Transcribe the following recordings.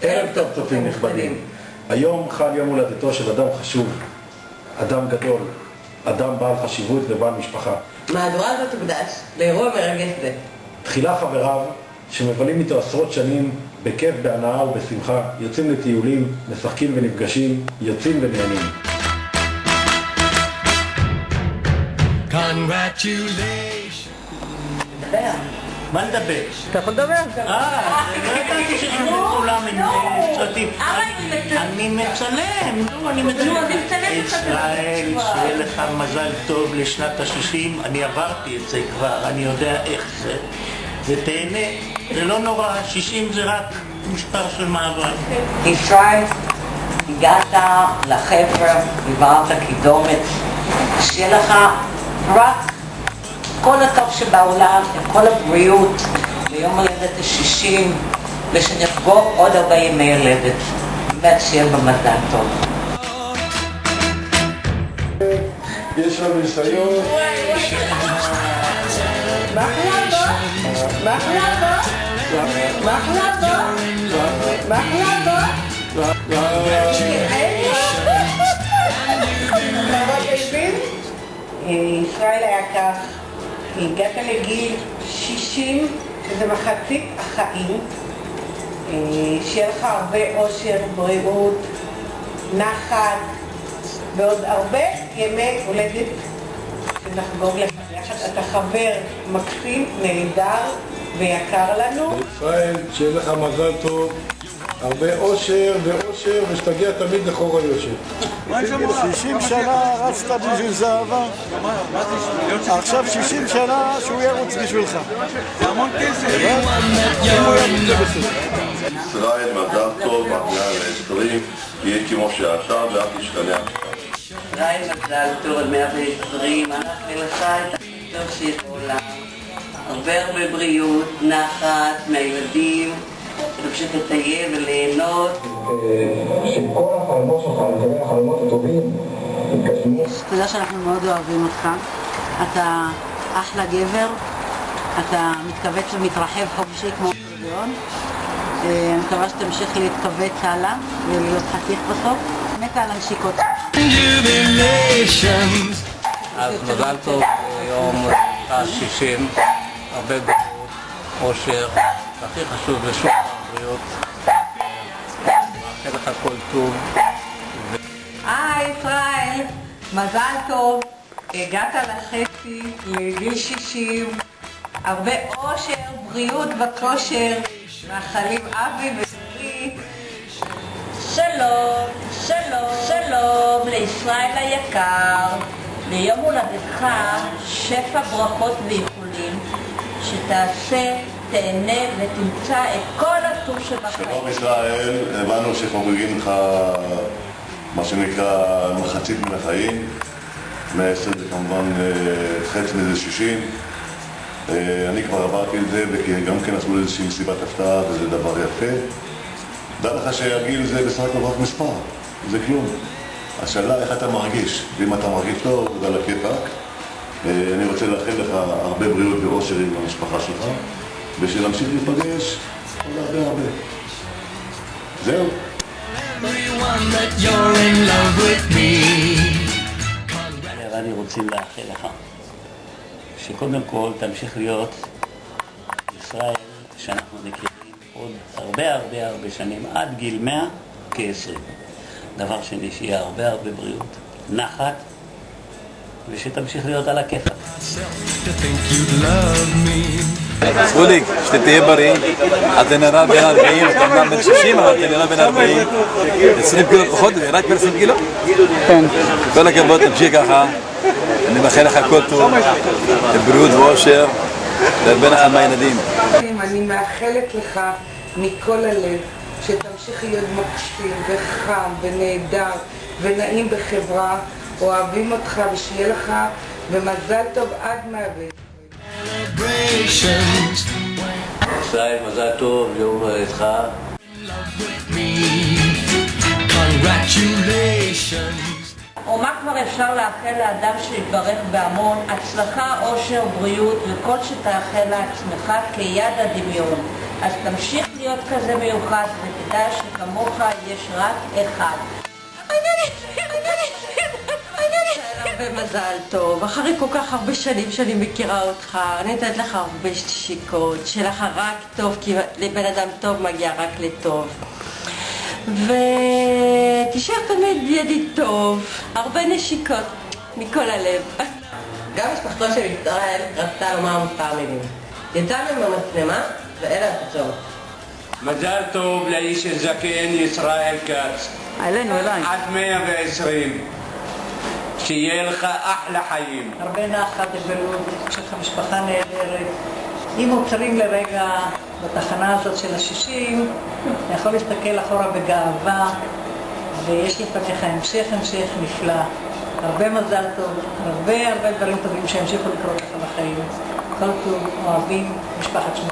ערב טוב צופים נכבדים. היום חל יום הולדתו של אדם חשוב, אדם גדול, אדם בעל חשיבות ובעל משפחה. מהדורה הזאת תוקדש לאירוע מרגש זה. תחילה חבריו שמבלים איתו עשרות שנים בכיף, בהנאה ובשמחה, יוצאים לטיולים, משחקים ונפגשים, יוצאים ונהנים. Congratulations. דבר. מה לדבר? אתה יכול לדבר? לא ידעתי ששומעים כולם עם סרטים. אני מצלם, אני מצלם. ישראל, שיהיה לך מזל טוב לשנת ה-60. אני עברתי את זה כבר, אני יודע איך זה. ותהנה, זה לא נורא, 60 זה רק מספר של מעבר. ישראל, הגעת לחבר, עברת קידומת, שיהיה לך רק כל הטוב שבעולם, כל הבריאות, ביום הולדת ה-60, ושנחגוג עוד 4 ימי הולדת. באמת שיהיה במזל טוב. יש לנו ניסיון. ישראל היקר, הגעת לגיל 60, שזה מחצית החיים. שיהיה לך הרבה אושר, בריאות, נחת, ועוד הרבה ימי הולדת שנחגוג לך יחד. אתה חבר מקסים, נהדר ויקר לנו. ישראל, שיהיה לך מזל טוב, הרבה אושר ואושר, ושתגיע תמיד לחור היושר. 60 שנה רצת בשביל זהבה, עכשיו 60 שנה שהוא ירוץ בשבילך. זה המון כסף. ישראל, מזל טוב, מגיע ל-20, תהיה כמו שאתה ואל תשתנה. ישראל, מזל טוב על 120, אנחנו לך את הטוב שיש בעולם. הרבה בריאות, נחת מהילדים, שתמשיך לטייל וליהנות. שכל החלומות שלך, לגבי החלומות הטובים, יתגשמו. אתה יודע שאנחנו מאוד אוהבים אותך, אתה אחלה גבר, אתה מתכווץ ומתרחב חופשי כמו אקורדיון. אני מקווה שתמשיך להתכווץ הלאה ולהיות חתיך בסוף. מתה על הנשיקות. אז מזל טוב יום ה-60, הרבה בריאות, אושר, הכי חשוב זה שוב בריאות. מאחל לך כל טוב. ישראל, מזל טוב, הגעת לחצי, לגיל 60, הרבה אושר, בריאות וכושר, מאחלים אבי ושרי. שלום, שלום, שלום לישראל היקר, ליום הולדתך שפע ברכות ואיחולים, שתעשה, תהנה ותמצא את כל הטוב שבחיים. שלום ישראל, הבנו שחוגגים לך מה שנקרא מחצית מן החיים, 120 זה כמובן חצי מזה 60. אני כבר עברתי את זה וגם כן עשו לי איזושהי מסיבת הפתעה וזה דבר יפה. דע לך שהגיל זה בסך הכל רק מספר, זה כלום. השאלה איך אתה מרגיש, ואם אתה מרגיש טוב, זה על הכיפאק. אני רוצה לאחל לך הרבה בריאות ואושר עם המשפחה שלך, ושלהמשיך להיפגש עוד הרבה. זהו. אני רוצה לאחל לך שקודם כל תמשיך להיות ישראל שאנחנו מכירים עוד הרבה שנים, עד גיל 100 כ-20. דבר שני, שיהיה הרבה בריאות, נחת, ושתמשיך להיות על הכיפאק. סגוליק, שתהיה בריא, אתה נראה בין 40, אתה נראה בין 60, אבל אתה נראה בין 40, 20 קילו פחות, רק בין 20 קילו? כן. כל הכבוד, תמשיך ככה, אני מאחל לך כל טוב, בריאות ואושר, להרבה נחת מהילדים. אני מאחלת לך מכל הלב שתמשיך להיות מקסים וחם ונהדר ונעים בחברה, אוהבים אותך ושיהיה לך ומזל טוב עד 120. ישראל, מזל טוב, יום הולדתך. ומה כבר אפשר לאחל לאדם שיתברך בהמון? הצלחה, אושר, בריאות וכל שתאחל לעצמך כיד הדמיון. אז תמשיך להיות כזה מיוחד ותדע שכמוך יש רק אחד. הרבה מזל טוב, אחרי כל כך הרבה שנים שאני מכירה אותך, אני נותנת לך הרבה שיקות, שיהיה לך רק טוב, כי לבן אדם טוב מגיע רק לטוב. ותשאר תמיד ידיד טוב, הרבה נשיקות מכל הלב. גם משפחתו של ישראל רצתה לומר מספר מילים. יצאנו במצלמה ואלה התוצאות. מזל טוב לאיש הזקן ישראל כץ. עלינו, אליי. עד 120. שיהיה לך אחלה חיים. הרבה נחת ובריאות, יש לך משפחה נהדרת. אם עוצרים לרגע בתחנה הזאת של ה-60, אתה יכול להסתכל אחורה בגאווה, ויש לפניך המשך נפלא. הרבה מזל טוב, הרבה דברים טובים שהמשיכו לקרות לך בחיים. כל טוב, אוהבים, משפחת שמואל.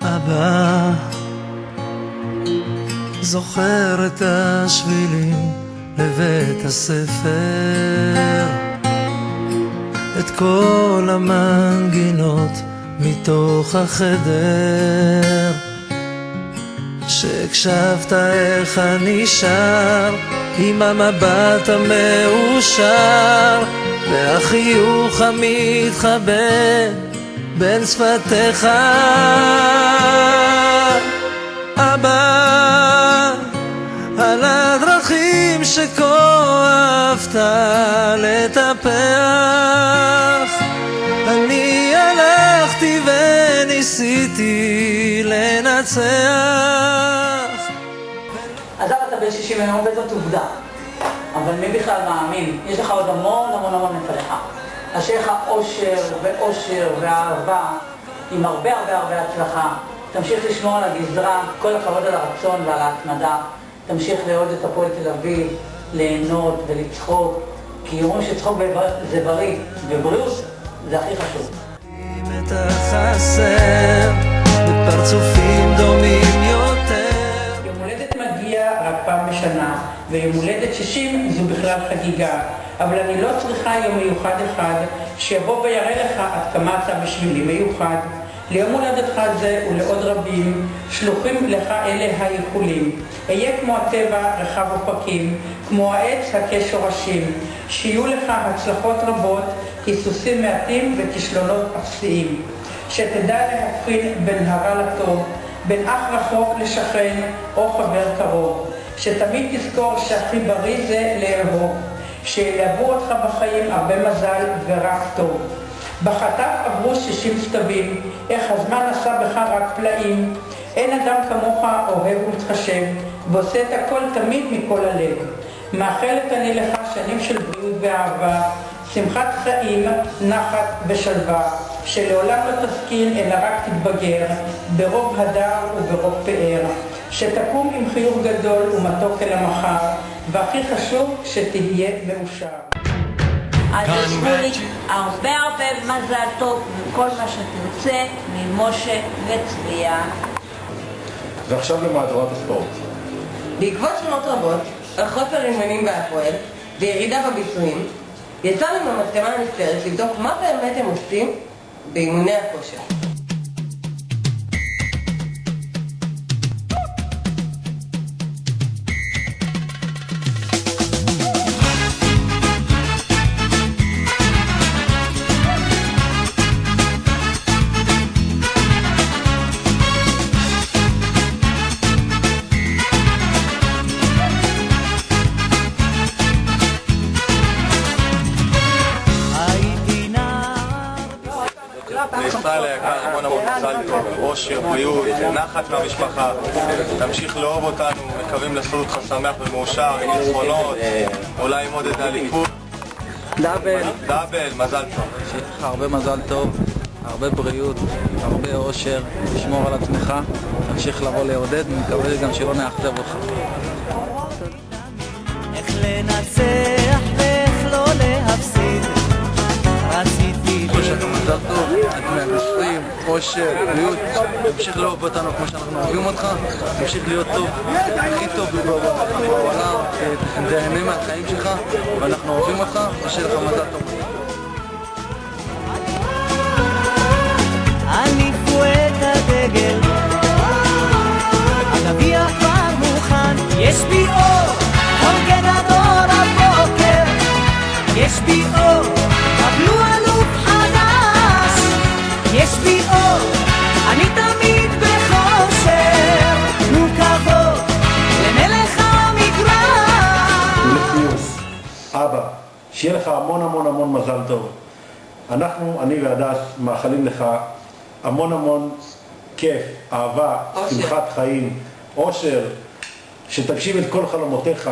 אבא, זוכר את השבילים לבית הספר, את כל המנגינות מתוך החדר, שהקשבת איך אני שר עם המבט המאושר והחיוך המתחבא בין שפתיך. אבא, על הדרכים שכה אהבת לטפח, אני הלכתי וניסיתי לנצח. אז אתה בן 60 היום וזאת עובדה, אבל מי בכלל מאמין? יש לך עוד המון לפניך. אז שיהיה לך אושר ואושר ואהבה עם הרבה הצלחה. תמשיך לשמור על הגזרה, כל הכבוד על הרצון ועל ההתמדה. תמשיך לעוד את הפועל תל אביב, ליהנות ולצחוק, כי אומרים שצחוק זה בריא, ובריאות זה הכי חשוב. את החסר בפרצופים דומים יותר. יום הולדת מגיע רק פעם בשנה, ויום הולדת 60 זו בכלל חגיגה. אבל אני לא צריכה יום מיוחד אחד שיבוא ויראה לך עד כמה אתה בשבילי מיוחד. ליום הולדתך זה ולעוד רבים שלוחים לך אלה האיחולים. אהיה כמו הטבע רחב אופקים, כמו העץ הכה שורשים. שיהיו לך הצלחות רבות, היסוסים מעטים וכישלונות אפסיים. שתדע להבחין בין הרע לטוב, בין אח רחוק לשכן או חבר קרוב. שתמיד תזכור שהכי בריא זה לאהוב. שילוו אותך בחיים הרבה מזל ורק טוב. בחטף עברו 60 סתבים, איך הזמן עשה בך רק פלאים. אין אדם כמוך אוהב ומתחשב, ועושה את הכל תמיד מכל הלב. מאחלת אני לך שנים של בריאות ואהבה, שמחת חיים, נחת ושלווה, שלעולם לא תזכיר אלא רק תתבגר, ברוב הדר וברוב פאר. שתקום עם חיוך גדול ומתוק אל המחר, והכי חשוב שתהיה מאושר. אז שמולי, הרבה מזל טוב וכל מה שתרצה ממשה וצביה. ועכשיו למהדורת הספורט. בעקבות תלונות רבות על חוסר אימונים בהפועל וירידה בביצועים, יצאנו עם המצלמה הנבחרת לבדוק מה באמת הם עושים באימוני הכושר. לישראל היקר, המון מזל טוב, אושר, בריאות, נחת מהמשפחה. תמשיך לאהוב אותנו, מקווים לעשות אותך שמח ומאושר, עם ניצחונות, אולי עם עוד את הליכוד. דאבל, מזל טוב. שיהיה לך הרבה מזל טוב, הרבה בריאות, הרבה אושר, לשמור על עצמך, תמשיך לבוא לעודד, ומקווה גם שלא נאכזב אותך. איך לנצח ואיך לא להפסיד, רציתי שאתה מזל טוב, עד 120, אושר, בריאות, תמשיך לאהוב אותנו כמו שאנחנו אוהבים אותך, תמשיך להיות טוב, הכי טוב בעולם, תהנה מהחיים שלך, ואנחנו אוהבים אותך, ושיהיה לך מזל טוב. הניפו את הדגל, הגביע כבר מוכן, יש בי אור, הוגן הדור הבוקר, יש בי אור, קבלו אלוף חדש, יש בי אור, אני תמיד בחושר, תנו כבוד למלך המגרש. ולסיום, אבא, שיהיה לך המון המון המון מזל טוב. אנחנו, אני והדס, מאחלים לך המון המון כיף, אהבה, שמחת חיים, אושר, שתגשים את כל חלומותיך.